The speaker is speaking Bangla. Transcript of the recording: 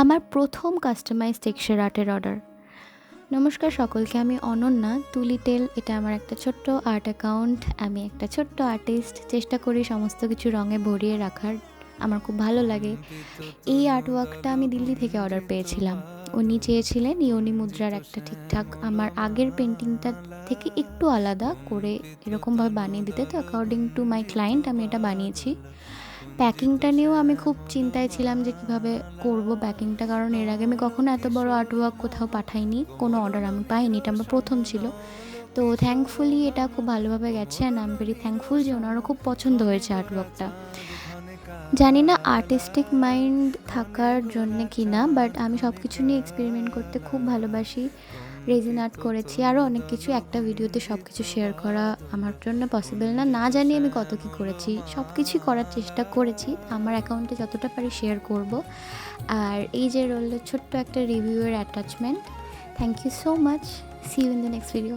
আমার প্রথম কাস্টমাইজ টেক্সচার আর্টের অর্ডার। নমস্কার সকলকে, আমি অনন্যা। তুলিটেল এটা আমার একটা ছোট্ট আর্ট অ্যাকাউন্ট। আমি একটা ছোট্ট আর্টিস্ট, চেষ্টা করি সমস্ত কিছু রঙে ভরিয়ে রাখার। আমার খুব ভালো লাগে। এই আর্টওয়ার্কটা আমি দিল্লি থেকে অর্ডার পেয়েছিলাম। উনি চেয়েছিলেন ইয়োনি মুদ্রার একটা ঠিকঠাক আমার আগের পেন্টিংটা থেকে একটু আলাদা করে এরকমভাবে বানিয়ে দিতে। তো অ্যাকর্ডিং টু মাই ক্লায়েন্ট আমি এটা বানিয়েছি। প্যাকিংটা নিয়েও আমি খুব চিন্তায় ছিলাম যে কীভাবে করব প্যাকিংটা, কারণ এর আগে আমি কখনো এত বড় আর্টওয়ার্ক কোথাও পাঠাইনি, কোনো অর্ডার আমি পাইনি, এটা আমার প্রথম ছিল। তো থ্যাঙ্কফুলি এটা খুব ভালোভাবে গেছে and I am very thankful যে ওনারও খুব পছন্দ হয়েছে আর্টওয়ার্কটা। জানি না আর্টিস্টিক মাইন্ড থাকার জন্যে কি না, বাট আমি সব কিছু নিয়ে এক্সপেরিমেন্ট করতে খুব ভালোবাসি। রেজিন আর্ট করেছি, আরও অনেক কিছু। একটা ভিডিওতে সব কিছু শেয়ার করা আমার জন্য পসিবল না, না জানি আমি কত কী করেছি। সব কিছুই করার চেষ্টা করেছি, আমার অ্যাকাউন্টে যতটা পারি শেয়ার করব। আর এই যে রইল ছোট্ট একটা রিভিউয়ের attachment. Thank you so much. See you in the next video.